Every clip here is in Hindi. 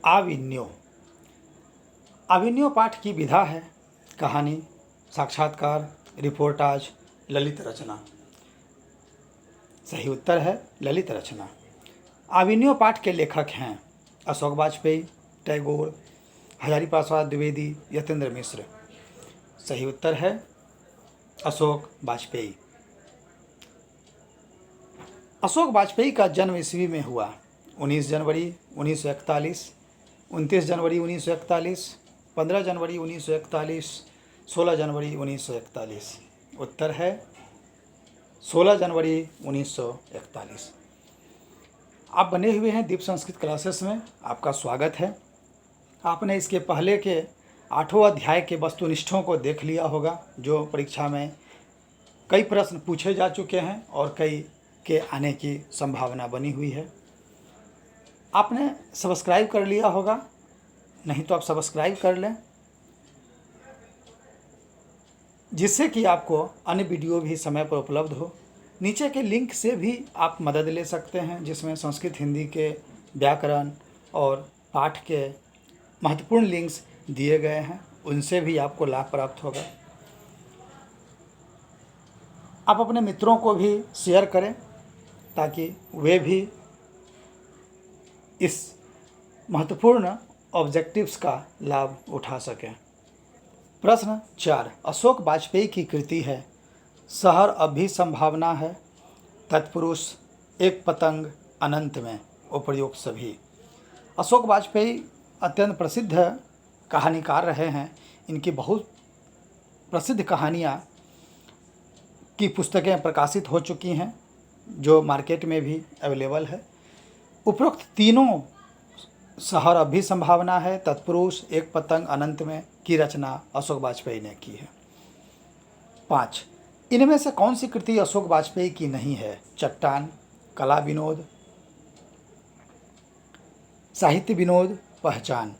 आविन्यो। आविन्यो पाठ की विधा है कहानी, साक्षात्कार, रिपोर्टाज, ललित रचना। सही उत्तर है ललित रचना। आविन्यो पाठ के लेखक हैं अशोक वाजपेयी, टैगोर, हजारीप्रसाद द्विवेदी, यतीन्द्र मिश्र। सही उत्तर है अशोक वाजपेयी। अशोक वाजपेयी का जन्म ईस्वी में हुआ 19 जनवरी 1941, 29 जनवरी 1941, 15 जनवरी 1941, 16 जनवरी 1941। उत्तर है 16 जनवरी 1941। आप बने हुए हैं दीप संस्कृत क्लासेस में, आपका स्वागत है। आपने इसके पहले के 8वें अध्याय के वस्तुनिष्ठों को देख लिया होगा, जो परीक्षा में कई प्रश्न पूछे जा चुके हैं और कई के आने की संभावना बनी हुई है। आपने सब्सक्राइब कर लिया होगा, नहीं तो आप सब्सक्राइब कर लें, जिससे कि आपको अन्य वीडियो भी समय पर उपलब्ध हो। नीचे के लिंक से भी आप मदद ले सकते हैं, जिसमें संस्कृत हिंदी के व्याकरण और पाठ के महत्वपूर्ण लिंक्स दिए गए हैं, उनसे भी आपको लाभ प्राप्त होगा। आप अपने मित्रों को भी शेयर करें ताकि वे भी इस महत्वपूर्ण ऑब्जेक्टिव्स का लाभ उठा सकें। प्रश्न 4, अशोक वाजपेयी की कृति है शहर अब भी संभावना है, तत्पुरुष, एक पतंग, अनंत में, उपर्युक्त सभी। अशोक वाजपेयी अत्यंत प्रसिद्ध कहानीकार रहे हैं। इनकी बहुत प्रसिद्ध कहानियाँ की पुस्तकें प्रकाशित हो चुकी हैं, जो मार्केट में भी अवेलेबल है। उपरोक्त तीनों शहर अब भी संभावना है, तत्पुरुष, एक पतंग, अनंत में की रचना अशोक वाजपेयी ने की है। 5, इनमें से कौन सी कृति अशोक वाजपेयी की नहीं है? चट्टान, कला विनोद, साहित्य विनोद, पहचान।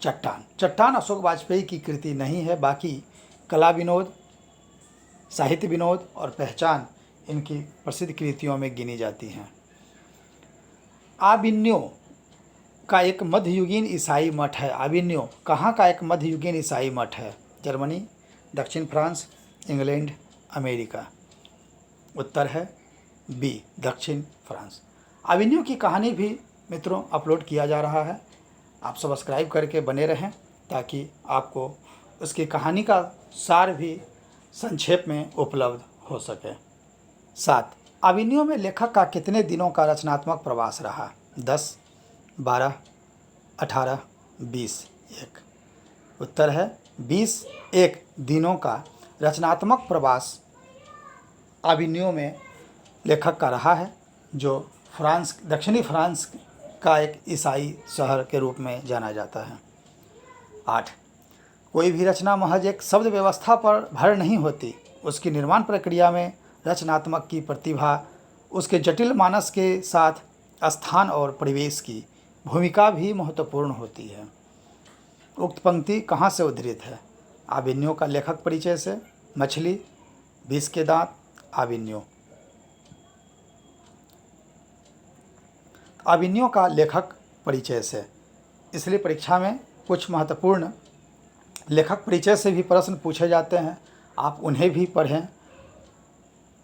चट्टान अशोक वाजपेयी की कृति नहीं है, बाकी कला विनोद, साहित्य विनोद और पहचान इनकी प्रसिद्ध कृतियों में गिनी जाती हैं। आविन्यो का एक मध्ययुगीन ईसाई मठ है। आविन्यो कहाँ का एक मध्ययुगीन ईसाई मठ है? जर्मनी, दक्षिण फ्रांस, इंग्लैंड, अमेरिका। उत्तर है बी, दक्षिण फ्रांस। आविन्यो की कहानी भी मित्रों अपलोड किया जा रहा है, आप सब्सक्राइब करके बने रहें ताकि आपको उसकी कहानी का सार भी संक्षेप में उपलब्ध हो सके। 7, आविन्यो में लेखक का कितने दिनों का रचनात्मक प्रवास रहा? 10, 12, 18, 20, 1। उत्तर है 21 दिनों का रचनात्मक प्रवास आविन्यो में लेखक का रहा है, जो फ्रांस, दक्षिणी फ्रांस का एक ईसाई शहर के रूप में जाना जाता है। 8, कोई भी रचना महज एक शब्द व्यवस्था पर भर नहीं होती, उसकी निर्माण प्रक्रिया में रचनात्मक की प्रतिभा, उसके जटिल मानस के साथ स्थान और परिवेश की भूमिका भी महत्वपूर्ण होती है। उक्त पंक्ति कहाँ से उद्धृत है? आविन्यो का लेखक परिचय से, मछली, 20 के दांत, आविन्यो। आविन्यो का लेखक परिचय से, इसलिए परीक्षा में कुछ महत्वपूर्ण लेखक परिचय से भी प्रश्न पूछे जाते हैं, आप उन्हें भी पढ़ें।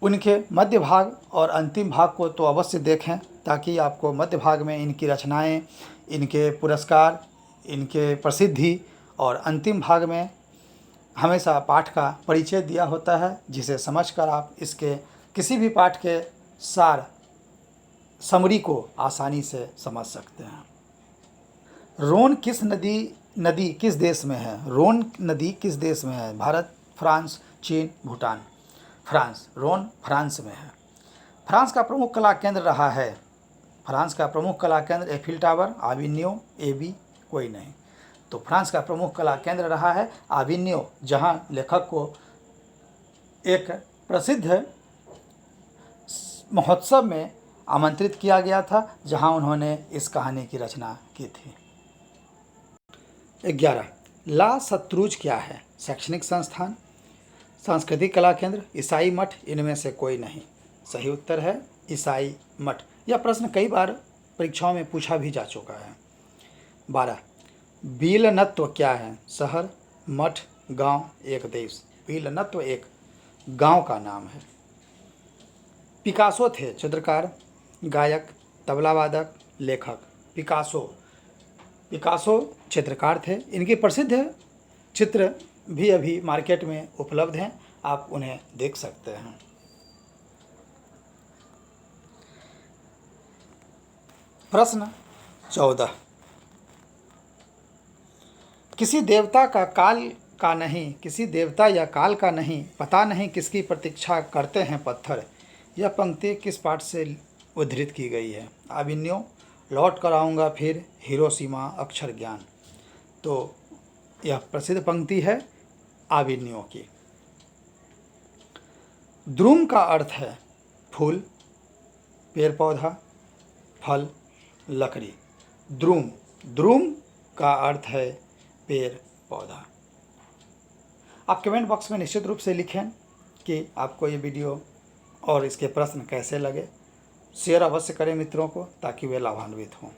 उनके मध्य भाग और अंतिम भाग को तो अवश्य देखें, ताकि आपको मध्य भाग में इनकी रचनाएं, इनके पुरस्कार, इनके प्रसिद्धि, और अंतिम भाग में हमेशा पाठ का परिचय दिया होता है, जिसे समझकर आप इसके किसी भी पाठ के सार समरी को आसानी से समझ सकते हैं। रोन नदी किस देश में है? रोन नदी किस देश में है? भारत, फ्रांस, चीन, भूटान। फ्रांस। रोन फ्रांस में है। फ्रांस का प्रमुख कला केंद्र रहा है। फ्रांस का प्रमुख कला केंद्र एफिल टावर, आविन्यो, एबी कोई नहीं। तो फ्रांस का प्रमुख कला केंद्र रहा है आविन्यो, जहां लेखक को एक प्रसिद्ध महोत्सव में आमंत्रित किया गया था, जहां उन्होंने इस कहानी की रचना की थी। 11, ला सत्रुज क्या है? शैक्षणिक संस्थान, सांस्कृतिक कला केंद्र, ईसाई मठ, इनमें से कोई नहीं। सही उत्तर है ईसाई मठ। यह प्रश्न कई बार परीक्षाओं में पूछा भी जा चुका है। 12 बीलनत्व क्या है? शहर, मठ, गांव, एक देश। बीलनत्व एक गांव का नाम है। पिकासो थे चित्रकार, गायक, तबलावादक, लेखक। पिकासो चित्रकार थे। इनके प्रसिद्ध चित्र भी अभी मार्केट में उपलब्ध हैं, आप उन्हें देख सकते हैं। प्रश्न 14 किसी देवता का काल का नहीं, किसी देवता या काल का नहीं, पता नहीं किसकी प्रतीक्षा करते हैं पत्थर। यह पंक्ति किस पाठ से उद्धृत की गई है? आविन्यो, लौट कर आऊँगा फिर, हिरोशिमा, अक्षर ज्ञान। तो यह प्रसिद्ध पंक्ति है आविन्यो की। द्रुम का अर्थ है फूल, पेड़ पौधा, फल, लकड़ी। द्रुम का अर्थ है पेड़ पौधा। आप कमेंट बॉक्स में निश्चित रूप से लिखें कि आपको ये वीडियो और इसके प्रश्न कैसे लगे। शेयर अवश्य करें मित्रों को ताकि वे लाभान्वित हों।